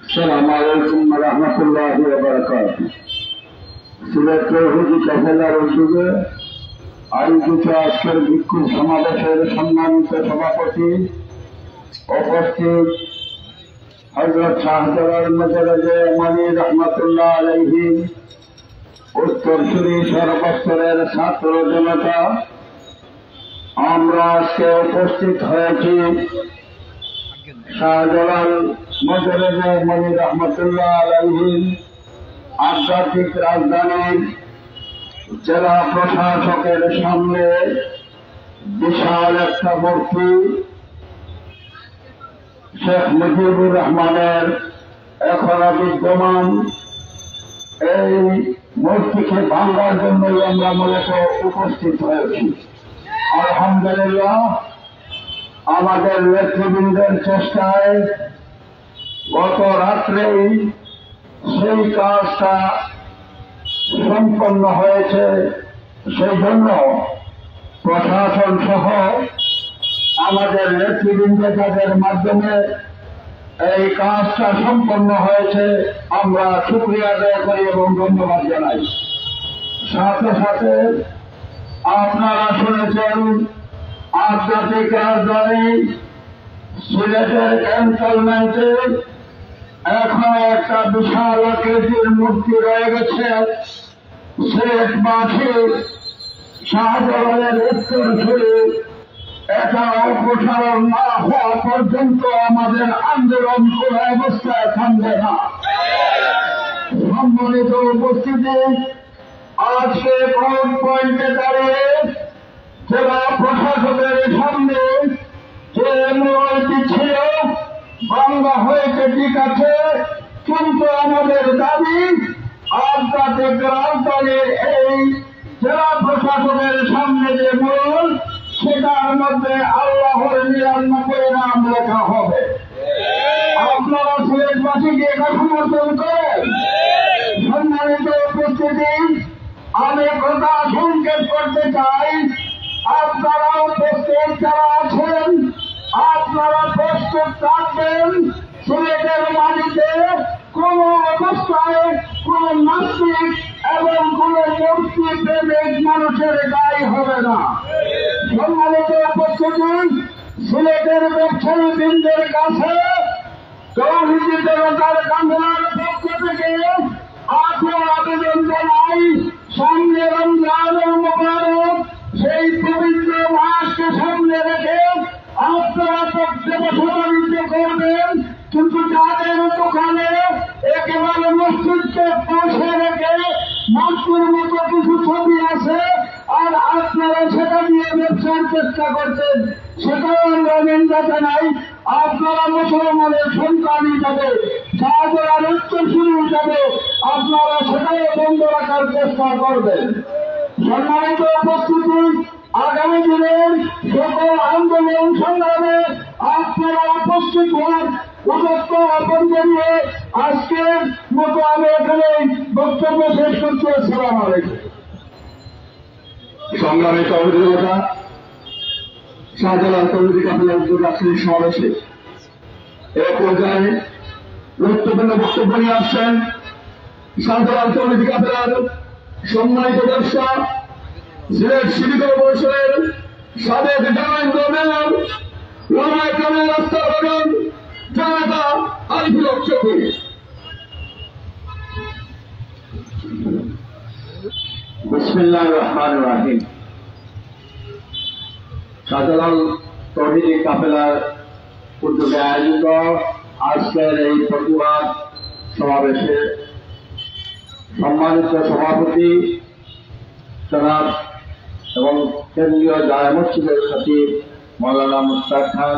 আসসালামু আলাইকুম ওয়া রাহমাতুল্লাহি ওয়া বারাকাতুহু। সিলেট তৌহিদি কাফেলার উদ্যোগে আয়োজিত আজকের ভিক্ষুক সমাবেশের সম্মানিত সভাপতি, উপস্থিত হযরত শাহজালাল মজরজে মানি রহমাতুল্লাহ আলাইহি, উত্তরসূরি সর্বস্তরের ছাত্র জনতা, আমরা আজকে উপস্থিত হয়েছি শাহজালাল মজরজে মানি রহমাতুল্লাহ আলাইহি আধ্যাত্মিক রাজধানীর জেলা প্রশাসকের সামনে বিশাল একটা মূর্তি শেখ মুজিবুর রহমানের এখনো বিদ্যমান। এই মূর্তিকে ভাঙার জন্যই আমরা মূলত উপস্থিত হয়েছি। আলহামদুলিল্লাহ, আমাদের নেতৃবৃন্দের চেষ্টায় গত রাত্রেই সেই কাজটা সম্পন্ন হয়েছে। সেই জন্য প্রশাসন সহ আমাদের নেতৃবৃন্দ যাদের মাধ্যমে এই কাজটা সম্পন্ন হয়েছে, আমরা শুকরিয়া আদায় করি এবং ধন্যবাদ জানাই। সাথে সাথে আপনারা শুনেছেন আধ্যাত্মিক রাজধানী সিলেটের ক্যান্টনমেন্টে এখন একটা বিশাল আকৃতির মূর্তি রয়ে গেছে। সিলেটবাসী শাহজালালের উত্তরসূরি এটা অপসারণ না হওয়া পর্যন্ত আমাদের আন্দোলন কোন অবস্থায় থামবে না। সম্মানিত উপস্থিতি, আজকে কোর্ট পয়েন্টে দাঁড়িয়ে জেলা প্রশাসকের সামনে যে মূলটি ছিল বাংলা হয়েছে ঠিক আছে, কিন্তু আমাদের দাবি আন্তর্জাতিক রাজধানীর এই জেলা প্রশাসকের সামনে যে মূল সেটার মধ্যে আল্লাহর ৯৯ নাম লেখা হবে। আপনারা সিলেটবাসীকে এটা সমর্থন করেন। সম্মানিত উপস্থিতি, আমি কথা সংকেত করতে চাই, আপনারা উপস্থিত যারা আছেন আপনারা প্রস্তুত থাকবেন। সিলেটের মাটিতে কোন অবস্থায় কোন নাস্তিক এবং কোন মূর্তি প্রেমিক মানুষের গায়ে হবে না। সম্মানিত উপস্থিতি, সিলেটের ব্যবসায়ী বৃন্দের কাছে তৌহিদি জনতার কান্দোলনের পক্ষ থেকে আপনার আবেদন জানাই, সামনে রমজান মোবারক, সেই পবিত্র মাসকে সামনে রেখে আপনারা ব্যবসা-বাণিজ্য করবেন, কিন্তু যাদের দোকানে একেবারে মসজিদকে পাশে রেখে মাতৃর মতো কিছু ছবি আছে আর আপনারা সেটা নিয়ে ব্যবসার চেষ্টা করছেন, সেটাও আমরা নিন্দা জানাই। আপনারা মুসলমানের সন্তান হিসাবে, শাহজালাল উত্তরসূরি হিসাবে আপনারা সেটাই বন্ধ রাখার চেষ্টা করবেন। সম্মানিত উপস্থিতি, আগামী দিনের সকল আন্দোলন সংগ্রামে আপনারা উপস্থিত হওয়ার উদ্যোক্ত আহ্বান জানিয়ে আজকের মতো আমি এখানে বক্তব্য শেষ করছি। আসসালামু আলাইকুম। সংগ্রামী সহযোগিতা শাহজালাল তৌহিদি কাফেলার উদ্যোগে আজকের সমাবেশে এ পর্যায়ে গুরুত্বপূর্ণ বক্তব্য নিয়ে আসছেন শাহজালাল তৌহিদি কাফেলার সম্মানিত ব্যবসা সিলেট সিটি কর্পোরেশনের সাবেক জনৈক মেয়র ওলামায়ে কেরামের রাস্তার বাগান জনতা আরিফুল হক চৌধুরী। বিসমিল্লাহির রহমানির রহিম। শাহজালাল তৌহিদি কাফেলার উদ্যোগে আয়োজিত আজকের এই প্রতিবাদ সমাবেশে সম্মানিত সভাপতি জনাব এবং কেন্দ্রীয় জামে মসজিদের খতিব মাওলানা মুশতাক খান,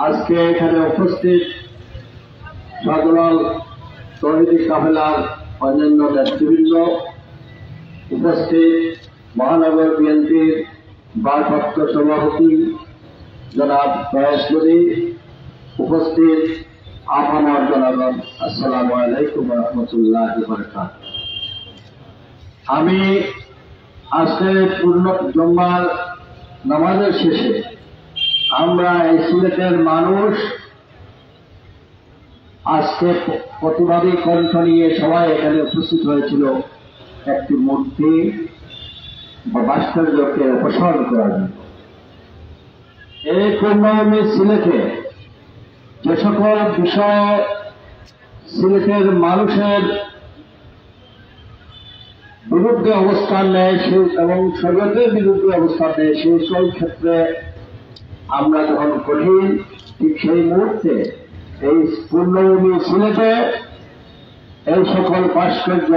আজকে এখানে উপস্থিত শাহজালাল তৌহিদি কাফেলার অন্যান্য নেতৃবৃন্দ, উপস্থিত মহানগর বিএনপির ভারপ্রাপ্ত সভাপতি জনাব ফয়েজগরি, উপস্থিত আপামর জনগণ, আসসালামু আলাইকুম ওয়া রাহমাতুল্লাহি ওয়া বারাকাতুহু। আমি আজকে পূর্ণ জুম্মার নামাজের শেষে আমরা এই সিলেটের মানুষ আজকে প্রতিবাদী কণ্ঠ নিয়ে সবাই এখানে উপস্থিত হয়েছিল একটি মূর্তি বা ভাস্কর্যকে অপসারণ করার জন্য। এই পূর্ণভূমি সিলেটে যে সকল বিষয়ে সিলেটের মানুষের বিরুদ্ধে অবস্থান নেয় এবং শরীয়তের বিরুদ্ধে অবস্থান নেয়, সেই সব ক্ষেত্রে আমরা যখন কঠিন, ঠিক সেই মুহূর্তে এই পূর্ণভূমি সিলেটে এই সকল ভাস্কর্য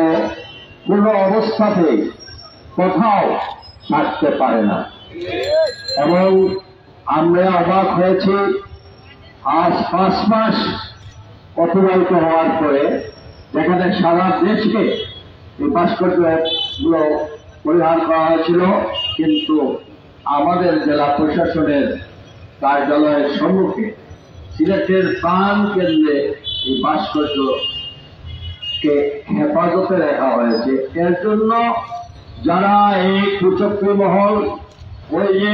কোন অবস্থাতেই কোথাও থাকতে পারে না। এবং আমরা অবাক হয়েছি, আজ 5 মাস অতিবাহিত হওয়ার পরে দেখা যায় সারা দেশকে এই ভাস্কর্যগুলো পরিহার করা হয়েছিল, কিন্তু আমাদের জেলা প্রশাসনের কার্যালয়ের সম্মুখে সিলেটের প্রাণ কেন্দ্রে এই ভাস্কর্যকে হেফাজতে রাখা হয়েছে। এর জন্য যারা এই কুচক্রী মহল, ওই যে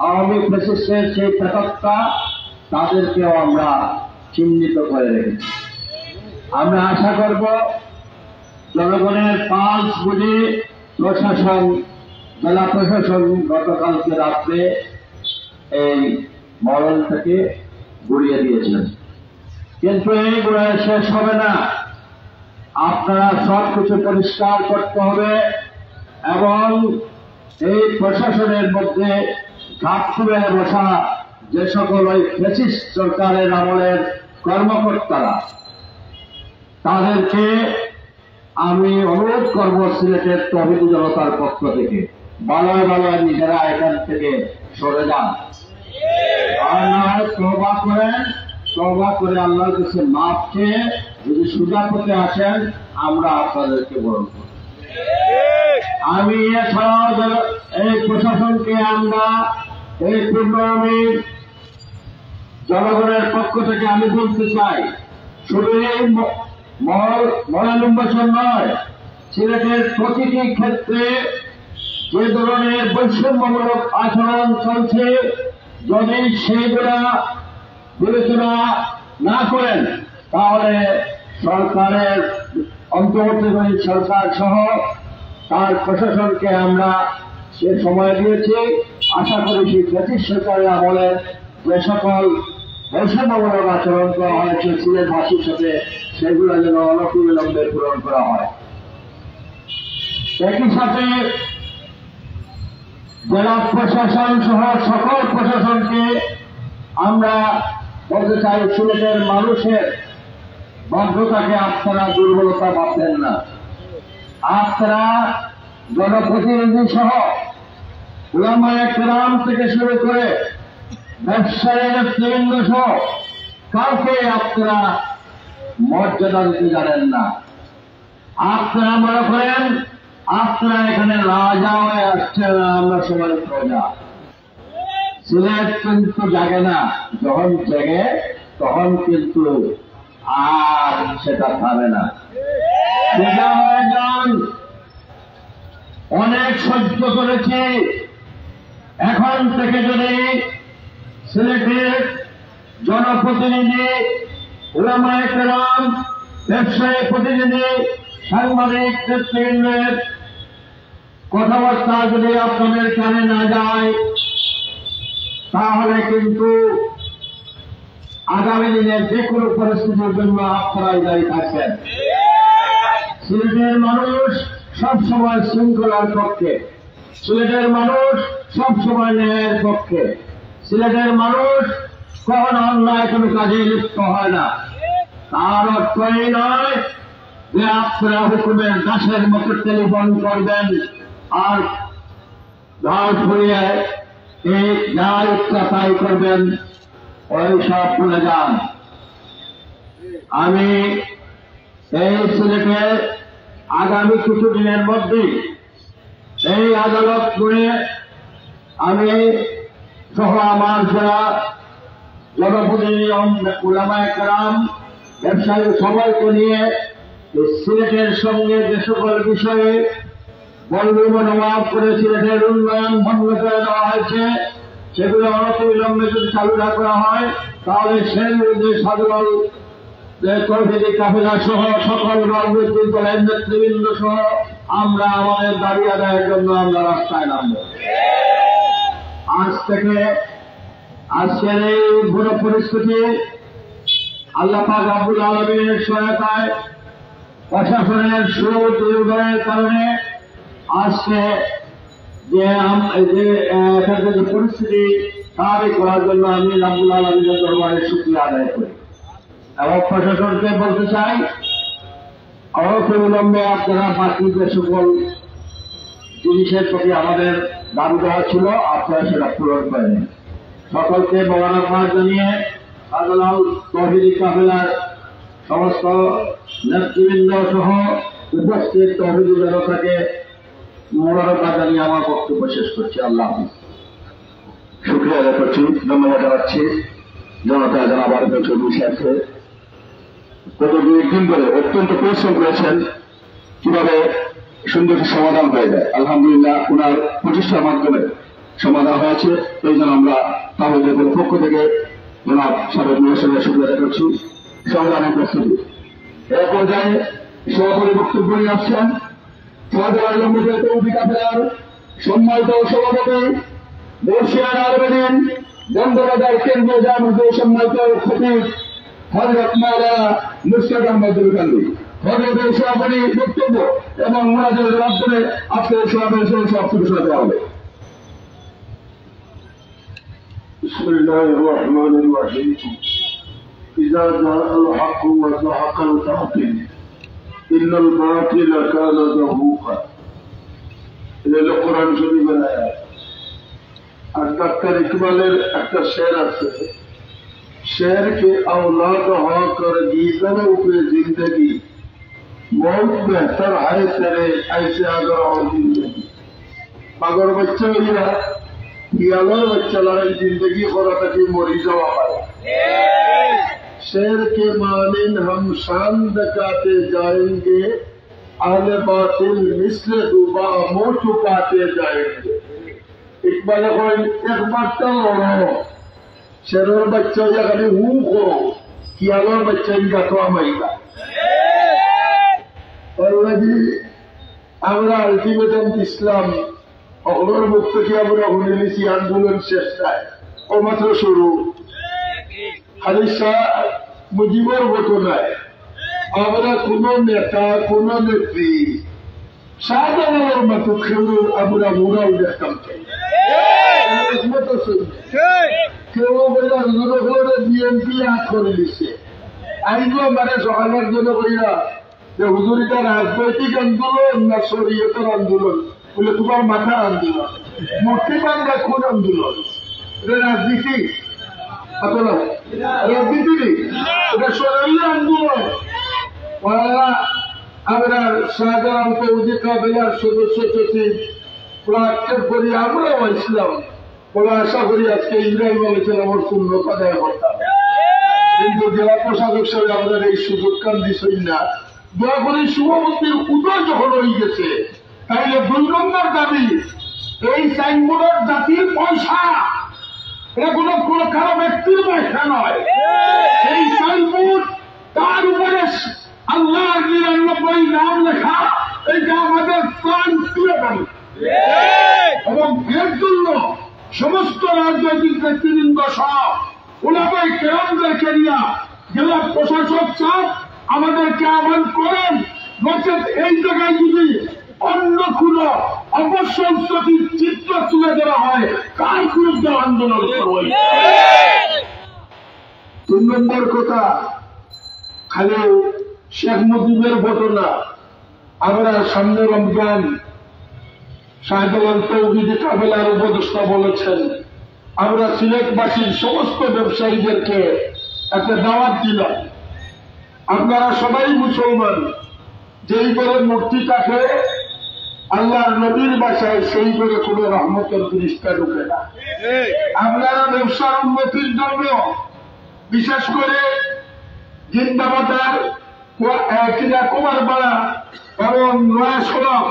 আওয়ামী ফ্যাসিস্টের সেই প্রেতাত্মা, তাদেরকেও আমরা চিহ্নিত করে রেখেছি। আমরা আশা করব জনগণের পালস বুঝে প্রশাসন, জেলা প্রশাসন গতকালকে রাত্রে এই মরণ থেকে গুড়িয়ে দিয়েছেন। কিন্তু এই গুড়ায় শেষ হবে না, আপনারা সবকিছু পরিষ্কার করতে হবে এবং এই প্রশাসনের মধ্যে ঘাট খুলে বসা যে সকল ওই ফ্যাসিস্ট সরকারের আমলের কর্মকর্তারা, তাদেরকে আমি অনুরোধ করব সিলেটের তৌহিদি জনতার পক্ষ থেকে বালায় বালায় নিজেরা এখান থেকে সরে যান, আর না হয় তওবা করেন, তওবা করে আল্লাহর কাছে মাফ চেয়ে যদি সোজা পথে আসেন আমরা আপনাদেরকে বরণ করব। আমি এছাড়াও এই প্রশাসনকে আমরা এই পূর্ণামীর জনগণের পক্ষ থেকে আমি বলতে চাই, শুধু এই মরালম্বচন নয়, সিলেটের প্রতিটি ক্ষেত্রে যে ধরনের বৈষম্যমূলক আচরণ চলছে, যদি সেইগুলা বিবেচনা না করেন তাহলে সরকারের অন্তর্বর্তীকালীন সরকার সহ তার প্রশাসনকে আমরা সে সময় দিয়েছি। আশা করি সেই ব্রিটিশ সরকারের আমলে যে সকল বৈষম্যমূলক আচরণ করা হয়েছে সিলেটবাসীর সাথে, সেগুলো যেন অনতিবিলম্বে পূরণ করা হয়। একই সাথে জেলা প্রশাসন সহ সকল প্রশাসনকে আমরা বলতে চাই, সিলেটের মানুষের বাধ্যতাকে আপনারা দুর্বলতা ভাববেন না। আপনারা জনপ্রতিনিধি সহ উলামায়ে কেরাম থেকে শুরু করে ব্যবসায়ী নেতৃবৃন্দ সহ কাউকে আপনারা মর্যাদা দিতে জানেন না। আপনারা মনে করেন আপনারা এখানে রাজা হয়ে আসছেন, আমরা সবাই প্রজা। সিলেট কিন্তু জাগে না, যখন জেগে তখন কিন্তু আর সেটা থামে না। সোজা হয়ে যান, অনেক সহ্য করেছি, এখন থেকে যদি সিলেটের জনপ্রতিনিধি, উলামায়ে কেরাম, ব্যবসায়ী প্রতিনিধি, সাংবাদিক নেতৃবৃন্দের কথাবার্তা যদি আপনাদের কানে না যায়, তাহলে কিন্তু আগামী দিনের যে কোনো পরিস্থিতির জন্য আপনারাই দায়ী থাকবেন। সিলেটের মানুষ সবসময় শৃঙ্খলার পক্ষে, সিলেটের মানুষ সবসময় ন্যায়ের পক্ষে, সিলেটের মানুষ কখনো অন্যায় কোনো কাজে লিপ্ত হয় না। তার অর্থ এই নয় যে আপনারা হুকুমের দাসের মতো টেলিফোন করবেন আর গাল ফুরিয়ে এই যা ইচ্ছা তাই করবেন, ওই সব ভুলে যান। আমি এই সিলেটে আগামী কিছুদিনের মধ্যেই এই আদালত করে আমি সহ আমার যারা জনপ্রতিনিধি, উলামায়ে কেরাম, ব্যবসায়ী সবাইকে নিয়ে সিলেটের সঙ্গে যে সকল বিষয়ে বলবি মনোভাব করে সিলেটের উন্নয়ন বন্ধ করে দেওয়া হয়েছে, সেগুলো অনতিবিলম্বে যদি চালু না করা হয় তাহলে সেই বিরুদ্ধে সাধারণ তৌহিদি কাফেলা সহ সকল রাজনৈতিক দলের নেতৃবৃন্দ সহ আমরা আমাদের দাবি আদায়ের জন্য আমরা রাস্তায় নামব। আজ থেকে আজকের এই পুরো পরিস্থিতি আল্লাহ পাক রব্বুল আলামিনের সহায়তায়, প্রশাসনের সুদৃঢ়ের কারণে আজকে যে পরিস্থিতি স্বাভাবিক করার জন্য আমি রব্বুল আলামিনের দরবারে শুকরিয়া আদায় করি এবং প্রশাসনকে বলতে চাই, অনতিবিলম্বে আপনারা বাকি যে সকল জিনিসের প্রতি আমাদের দাবি দেওয়া ছিল আপনারা সেটা পূরণ করেন। সকলকে মোবারকবাদ জানিয়ে সাধারণ তৌহিদি কাফেলার সমস্ত নেতৃবৃন্দ সহ উপস্থিত তৌহিদি জনতাকে মোবারকবাদ জানিয়ে আমার বক্তব্য শেষ করছি। আল্লাহ হাফেজ। শুকরিয়া আদায় করছি, ধন্যবাদ জানাচ্ছি জনতা জনাব আরেফিন চৌধুরী সাহেবকে। গত 2 দিন ধরে অত্যন্ত পরিশ্রম করেছেন কিভাবে সুন্দর সমাধান হয়ে যায়। আলহামদুলিল্লাহ ওনার প্রচেষ্টার মাধ্যমে সমাধান হয়েছে, এই জন্য আমরা তাহলে পক্ষ থেকে জনাব সাবেক মহাশয়ের শুকরিয়া আদায় করছি। সংগ্রামী প্রস্তুতি এ পর্যায়ে সভাপতি বক্তব্য নিয়ে আসছেন তৌহিদি কাফেলার সম্মানিত সভাপতি মুর্শিদ আলবেদিন বন্দ্যোপাধ্যায় কেন্দ্রীয় জামাতের সম্মানিত খতিব হযরত মাওলানা মুর্শিদ আহমদুল গান্ধী হযরতের সভাপতি বক্তব্য এবং মুনাজাতের মাধ্যমে আজকের সমাবেশের সমাপ্তি ঘোষণা করা হবে। بسم الله الرحمن الرحيم إذا جاء الحق وزهق الباطل إن الباطل كان زهوقا এটা হলো কোরআন শরীফের আয়াত। আর ডাক্তার ইকবালের একটা শের আছে, शेर के औलाद होकर जीतने पे जिंदगी बहुत बेहतर है तेरे ऐसे अगर और जिंदगी अगर बच्चा हुआ यार बच्चा लड़ाई जिंदगी हो रहा कि मोरी जवा पाया। शेर के मानिन हम शान दिखाते जाएंगे आले बातिल मिस्ल डूबा मुंह चुकाते जाएंगे। इकबाल को एक बात लड़ो शेरों बच्चा या कभी हूँ को किया लो बच्चा इनका तो आमेगा और वही আমরা আলটিমেটাম ইসলাম অগ্রর মুক্ত কি আমরা হুনেছি আন্দোলন শেষ হয় ও মাত্র শুরু খালি মুজিবর ঘটনায় আমরা কোন নেতা কোন নেত্রী সাধারণের মতো খেলু আমরা মোরাও দেখতাম চাই কেউ বললা হুজুরে বিএনপি হাত করে দিচ্ছে আইনও মানে সকালের জন্য কইরা যে হুজুরিটা রাজনৈতিক আন্দোলন না শরীয়তের আন্দোলন বলে তোমার মাথার আন্দোলন মূর্তি বাংলা কোন আন্দোলন এটা রাজনীতি রাজনীতি এটা শরীয় আন্দোলন আমরা শাহজালাল তৌহিদি কাবিলার সদস্য সচিব প্রার্থের করি আমরাও ইসলাম বলে আশা করি আজকে ইব্রাহিম বলেছেন আমার শূন্য আদায় করতাম কিন্তু জেলা প্রশাসক সাহেব আমাদের এই সুযোগ কান দিচ্ছেন না। দয়া করে শুভমন্ত্রীর উদয় যখন হয়ে গেছে তাইলে 2 নম্বর দাবি এই সাইনবোর্ডের জাতির পয়সা এটা কোন কারো ব্যক্তির পয়সা নয়। এই সাইনবোর্ড তার উপরে আল্লাহর 99 নাম লেখা এইটা আমাদের প্রাণ তুলে দেন এবং এর জন্য সমস্ত রাজনৈতিক নেতৃবৃন্দ সহ ওলামায়ে কেরামদেরকে নিয়ে জেলা প্রশাসক সাহেব আমাদেরকে আহ্বান করেন, নচেত এই জায়গায় যদি অন্য কোন অপসংস্কৃতির চিত্র তুলে দেওয়া হয় কার বিরুদ্ধে আন্দোলন করব। 3 নম্বর কথা খালি শেখ মুজিবের ঘটনা। আমরা সামনে রমজান শাহজালাল তৌহিদি কাবিলার উপদেষ্টা বলেছেন আমরা সিলেটবাসীর সমস্ত ব্যবসায়ীদেরকে একটা দাওয়াত দিলাম, আপনারা সবাই মুসলমান, যেই করে মূর্তিটাকে আল্লাহর নবীর বাসায় সেই করে কোন রহমতের দৃষ্টা ঢুকে না। আপনারা ব্যবসার উন্নতির জন্য বিশেষ করে জিন্দাবাজার কুমারপাড়া এবং নয়া সড়ক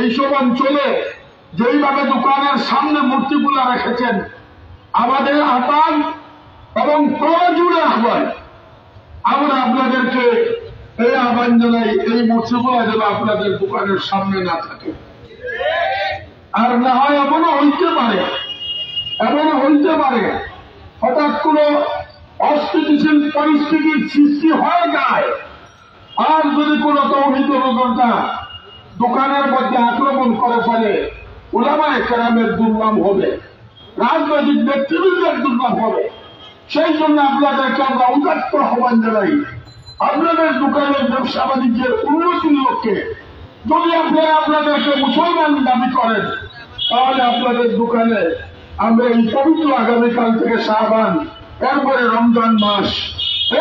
এইসব অঞ্চলে যেইভাবে দোকানের সামনে মূর্তিগুলো রেখেছেন আমাদের আহ্বান এবং প্রজুড়ে আহ্বান, আমরা আপনাদেরকে এই আহ্বান জানাই এই মূর্তিগুলো যেন আপনাদের দোকানের সামনে না থাকে। আর না হয় এমনও হইতে পারে হঠাৎ কোন অস্থিতিশীল পরিস্থিতির সৃষ্টি হয়ে যায় আর যদি কোন তৌহিদ লোকটা দোকানের মধ্যে আক্রমণ করে ফেলে উলামায়ে কেরামের দুর্নাম হবে, রাজনৈতিক ব্যক্তিবৃন্দের দুর্নাম হবে। সেই জন্য আপনাদেরকে আমরা উদাত্ত আহ্বান জানাই আপনাদের দোকানের ব্যবসা বাণিজ্যের উন্নতির লক্ষ্যে যদি আপনারা আপনাদেরকে মুসলমান দাবি করেন তাহলে আপনাদের দোকানে আমরা এই পবিত্র আগামীকাল থেকে শাবান, এরপরে রমজান মাস,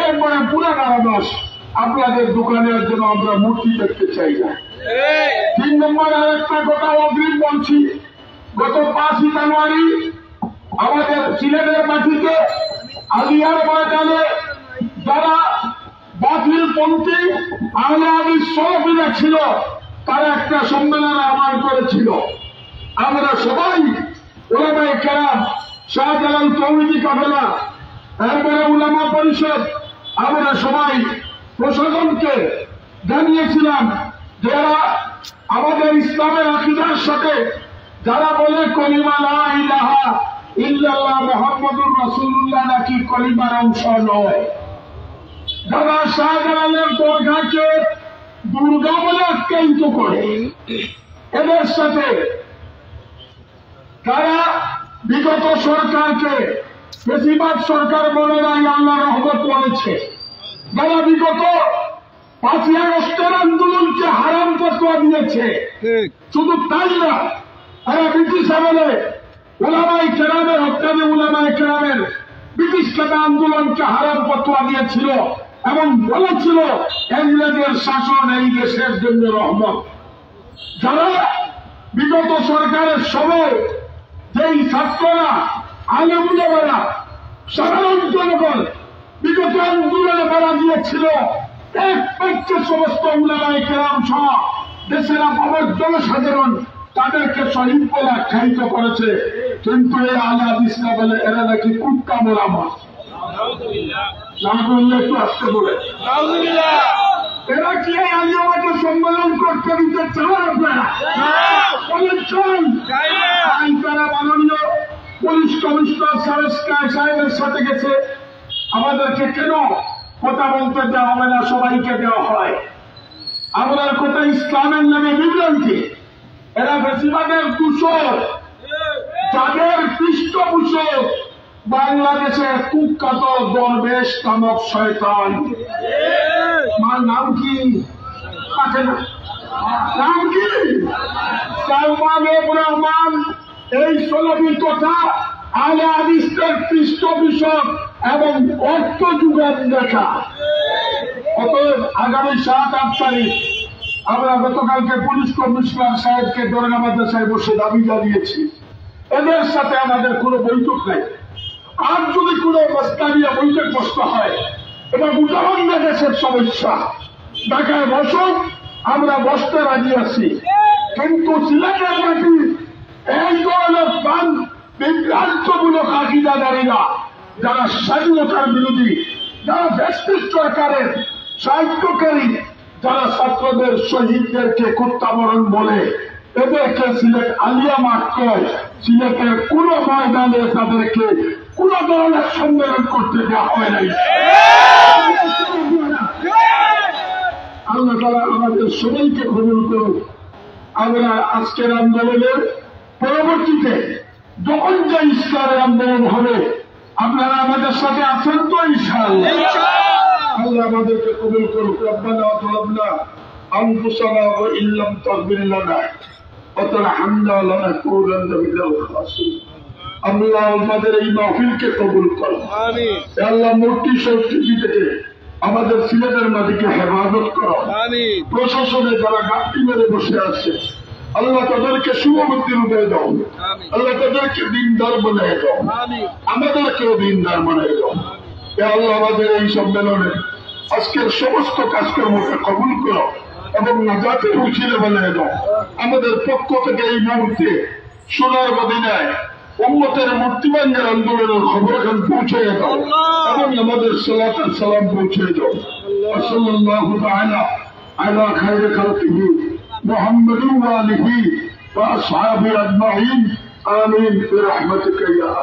এরপরে পুরানা মাস আপনাদের দোকানের জন্য আমরা মূর্তি দেখতে চাই না। 3 নম্বর আরেকটা কথা অগ্রিম বলছি, গত 5 জানুয়ারি আমাদের সিলেটের মাটিতে আলিয়ার ময়দানে যারা বাতিলপন্থী আহলে হাদিস সহবিরা ছিল তারা একটা সম্মেলন আহ্বান করেছিল। আমরা সবাই উলামায়ে কেরাম, শাহজালাল তৌহিদি কাফেলা, এরপরে উলামা পরিষদ, আমরা সবাই প্রশাসনকে জানিয়েছিলাম যারা আমাদের ইসলামের আকীদার সাথে যারা বলে কলিমা লা ইলাহা ইল্লাল্লাহ মুহাম্মদুর রাসূলুল্লাহ নাকি কলিমার অংশ নয়। যারা শাহজালালের দরগাকে দুর্গা বলে আখ্যায়িত করে, এদের সাথে তারা বিগত সরকারকে বেশিরভাগ সরকার বলে নাই আল্লাহ রহমত বলেছে, যারা বিগত 5ই আগস্টের আন্দোলনকে হারাম ফতোয়া দিয়েছে, শুধু তাই না, তারা ব্রিটিশ আমলে উলামায়ে কেরামের হত্যাকারী উলামায়ে কেরামের ব্রিটিশ কাটা আন্দোলনকে হারাম ফতোয়া দিয়েছিল এবং বলেছিল ইংরেজের শাসন এই দেশের জন্য রহমত। যারা বিগত সরকারের সময় যেই ছাত্ররা আলেম ওলামারা সাধারণ জনগণ বিগত আন্দোলনে মারা গিয়েছিল, এক পক্ষে সমস্ত উলামায়ে কেরাম সহ দেশের আপামর জনসাধারণ তাদেরকে শহীদ বলে আখ্যায়িত করেছে। কিন্তু এই আলে হাদিসরা বলে এরা নাকি কুত্তা মোলামত। একটু আসতে বলে এরা কি আলিয়াকে সম্মেলন করতে দিতে চান আপনারা? বলেছেন তারা মাননীয় পুলিশ কমিশনার সাহেবের সাথে গেছে, আমাদেরকে কেন কথা বলতে দেওয়া হবে না, সবাইকে দেওয়া হয়। আমাদের কথা ইসলামের নামে বিভ্রান্তি। এরা বেশিরভাগের দূষণ, যাদের পৃষ্ঠপোষক বাংলাদেশের কুখ্যাত দরবেশ নামক শয়তান। মার নাম কি? নাম কি? সালমান রহমান। এই সলবি কথা আলে হাদিসের পৃষ্ঠপোষক এবং অর্থ যুগের দেখা। অতএব আগামী 7-8 তারিখ আমরা গতকালকে পুলিশ কমিশনার সাহেবকে দরগা মাদ্রাসায় বসে দাবি জানিয়েছি, এদের সাথে আমাদের কোনো বৈঠক নেই। আর যদি কোনো প্রস্তাবীয় বৈঠক বসতে হয়, এটা গোটা বাংলাদেশের সমস্যা। ঢাকায় বসুন, আমরা বসতে রাজি আছি। কিন্তু সিলেটের মাটি এই ধরনের বিভ্রান্তমূলক আকিদাদারীরা, যারা স্বাধীনতার বিরোধী, যারা ফ্যাসিস্ট সরকারের সাহায্যকারী, যারা ছাত্রদের শহীদদেরকে কুত্তামরণ বলে, এদেরকে সিলেট আলিয়া মাঠ কয়। সিলেটের কোন ময়দানে তাদেরকে কোন ধরনের সম্মেলন করতে দেওয়া হয় নাই। আল্লাহ তাআলা আমাদের সবাইকে কবুল করুন। আমরা আজকের আন্দোলনের পরবর্তীতে যখন যে ইসলামের আন্দোলন হবে, আপনারা আমাদের সাথে আছেন তো ইনশাআল্লাহ? আল্লাহ আমাদেরকে কবুল করুক। রব্বানা যালামনা আনফুসানা ওয়া ইল্লাম তাগফির লানা ওয়া তারহামনা লানাকুনান্না মিনাল খাসিরিন। আল্লাহ আমাদের এই মাহফিলকে কবুল করুন। আমিন। হে আল্লাহ, মূর্তি সংস্কৃতি থেকে আমাদের সিলেটের মাটিকে হেফাজত করো। আমিন। প্রশাসনে যারা গাঁটটি মেরে বসে আছে, আল্লাহ তাদেরকে শুভবুদ্ধি রূপে দাও। আল্লাহ তাদেরকে দিনদার বানিয়ে দাও, আমাদেরকেও দিনদার বানিয়ে দাও। হে আল্লাহ, আমাদের এই সম্মেলনে আজকের সমস্ত কাজকর্মকে কবুল করো এবং নাজাতের উচিলে বানিয়ে দাও। আমাদের পক্ষ থেকে এই মুহূর্তে সোনার মদিনায় উম্মতের মূর্তিবাঙ্গের আন্দোলনের খবর এখন পৌঁছে দাও এবং আমাদের সালাত আর সালাম পৌঁছে দাও। সাল্লাল্লাহু তাআলা আলা খায়রি খালকিহি মুহাম্মাদিন ওয়া আলিহি ওয়া আসহাবিহি আজমাইন। আমিন বিরহমাতিকা ইয়া